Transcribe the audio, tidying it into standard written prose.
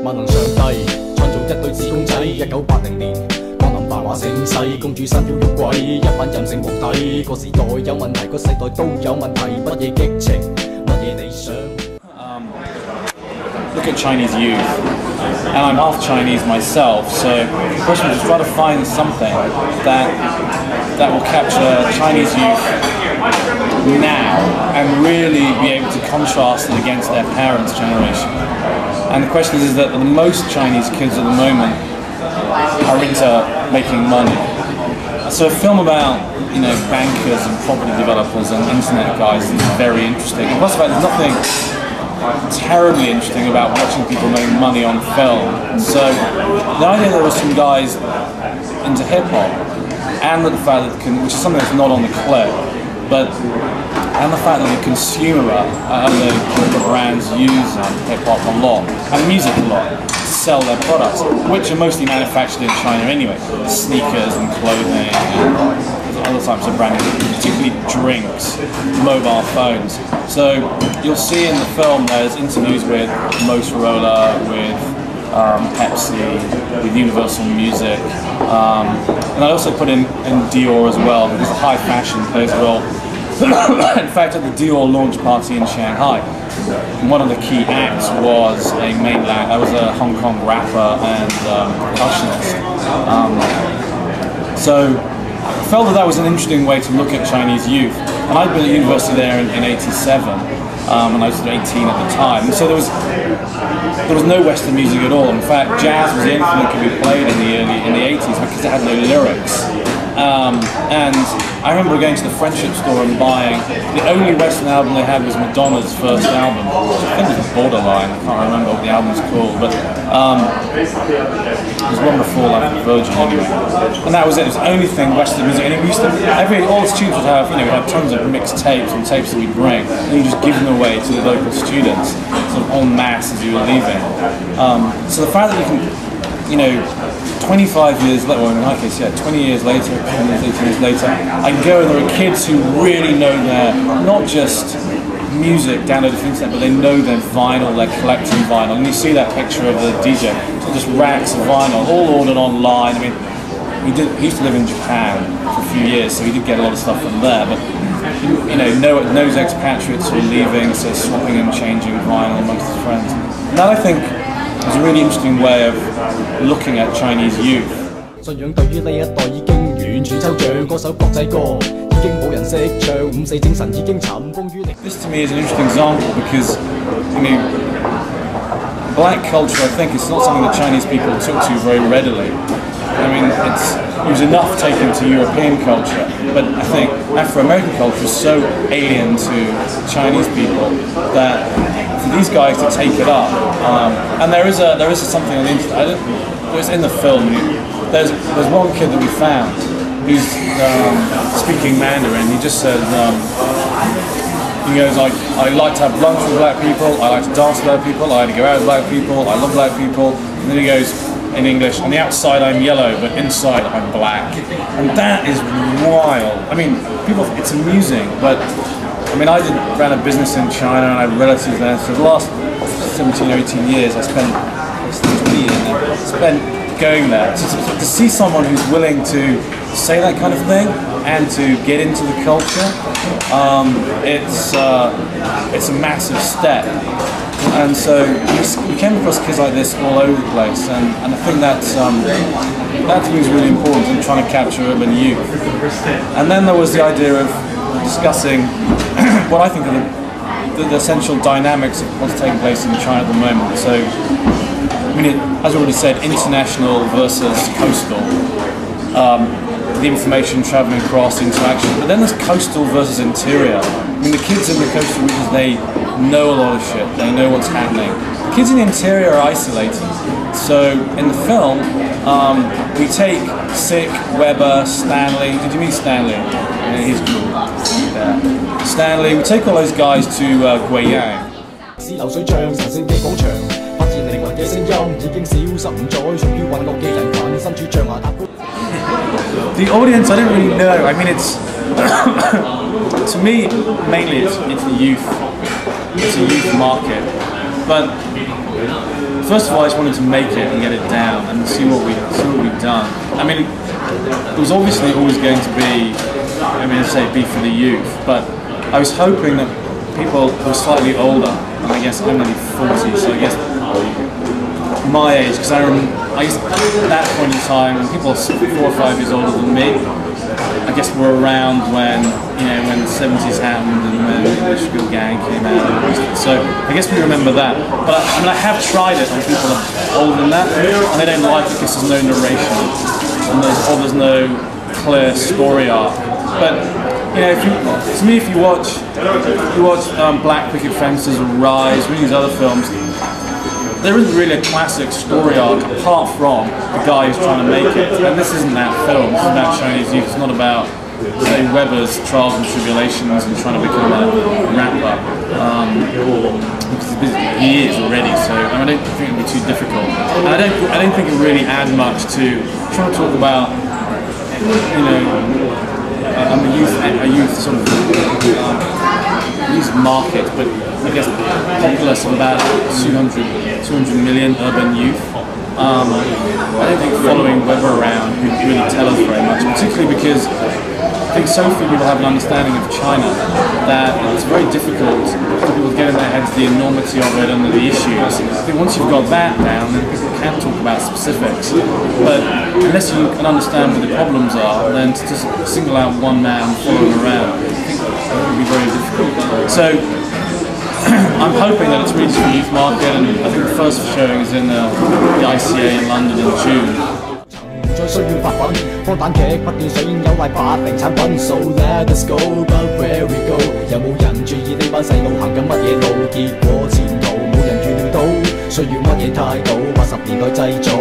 萬能上帝創造一對子公仔，1980年江南繁華盛世，公主生要喐鬼，一班任性皇帝。個時代有問題，個世代都有問題，乜嘢激情，乜嘢理想。Look at Chinese youth, and I'm half Chinese myself, so the question is try to find something that will capture Chinese youth now and really be able to contrast it against their parents' generation. And the question is that most Chinese kids at the moment are into making money. So a film about, you know, bankers and property developers and internet guys is very interesting. And plus the fact there's nothing terribly interesting about watching people make money on film. So the idea that there were some guys into hip hop, and the fact that which is something that's not on the clip, and the fact that the consumer and the brands use hip hop a lot and music a lot to sell their products, which are mostly manufactured in China anyway, sneakers and clothing and other types of branding, particularly drinks, mobile phones. So you'll see in the film there's interviews with Motorola, with Pepsi, with Universal Music, and I also put in Dior as well, because high fashion plays a role. In fact, at the Dior launch party in Shanghai, one of the key acts was a Hong Kong rapper and percussionist. So I felt that was an interesting way to look at Chinese youth. And I'd been at university there in 87, and I was 18 at the time. So there was no Western music at all. In fact, jazz was the only thing that could be played in the 80s because it had no lyrics. And I remember going to the Friendship store and buying, the only Western album they had was Madonna's first album, which I think was Borderline, I can't remember what the album was called, but it was one before like Virgin anyway. And that was it, it was the only thing Western music, and it used to, all the students would have, you know, we had tons of mixed tapes and tapes that we'd bring, and you just give them away to the local students, sort of en masse as you were leaving. So the fact that you can, you know, 25 years later, well in my case, yeah, 20 years later, 10 years, 18 years later, I go and there are kids who really know their, not just music downloaded from the internet, but they know their vinyl, they're collecting vinyl. And you see that picture of the DJ, so just racks of vinyl, all ordered online. I mean, he used to live in Japan for a few years, so he did get a lot of stuff from there, but you know, knows expatriates who are leaving, so swapping and changing vinyl amongst his friends. And that, I think, is a really interesting way of looking at Chinese youth. 信仰對於呢一代已經完全抽象，嗰首國際歌已經冇人識唱，54精神已經塵封於零。 This to me is an interesting example because, I mean, black culture, I think, is not something that Chinese people took to very readily. I mean, it was enough taken to European culture, but I think Afro-American culture is so alien to Chinese people that for these guys to take it up, and there is something on the internet. It was in the film. There's one kid that we found who's speaking Mandarin. He just said, he goes like, I like to have lunch with black people, I like to dance with black people, I like to go out with black people, I love black people. And then he goes in English, on the outside I'm yellow, but inside I'm black. And that is wild. I mean, people, it's amusing, but I mean, I ran a business in China and I have relatives there. So the last 17 or 18 years, I spent 20 years now, spent going there. To see someone who's willing to say that kind of thing and to get into the culture, it's a massive step. And so we came across kids like this all over the place, and I think that to me is really important in trying to capture urban youth. And then there was the idea of discussing what I think are the essential dynamics of what's taking place in China at the moment. So, I mean, as I already said, international versus coastal. The information travelling across, the interaction. But then there's coastal versus interior. I mean, the kids in the coastal regions, they know a lot of shit. They know what's happening. The kids in the interior are isolated. So in the film, we take Sick, Weber, Stanley. Did you meet Stanley? Yeah, he's cool. Yeah. Stanley. We take all those guys to Guiyang. The audience, I don't really know. I mean, it's to me mainly it's the youth. It's a youth market, but first of all, I just wanted to make it and get it down and see what we've done. I mean, it was obviously always going to be, I mean, I'd say be for the youth, but I was hoping that people who were slightly older, and I guess I'm only 40, so I guess my age, because I guess at that point in time, when people are 4 or 5 years older than me, I guess we're around when, you know, when the 70s happened and when the Sugar Gang came out. So I guess we remember that. But I mean, I have tried it on people older than that, and they don't like it because there's no narration and there's no clear story arc. But you know, to me, if you watch Black Picket Fences or Rise, or any of these other films, there isn't really a classic story arc apart from the guy who's trying to make it. And this isn't that film. This is about Chinese youth. It's not about, say, Weber's trials and tribulations and trying to become a rapper. Because he is already. So I don't think it'd be too difficult. And I don't think it really adds much to trying to talk about, you know, a youth sort of youth market, but I guess populace of about 200 million urban youth. I don't think following Weber around would really tell us very much, particularly because I think so few people have an understanding of China that it's very difficult for people to get in their heads the enormity of it and the issues. I think once you've got that down, then people can talk about specifics. But unless you can understand what the problems are, then to just single out one man following around, I think it would be very difficult. So I'm hoping that it's reached the youth market, and I think the first showing is in the ICA in London in June. 再需要發奮，放彈劇不斷上演有壞把柄產品，So let us go, but where we go？ 有冇人注意呢班細路行緊乜嘢路？結果前途冇人預料到，需要乜嘢態度？80年代製造。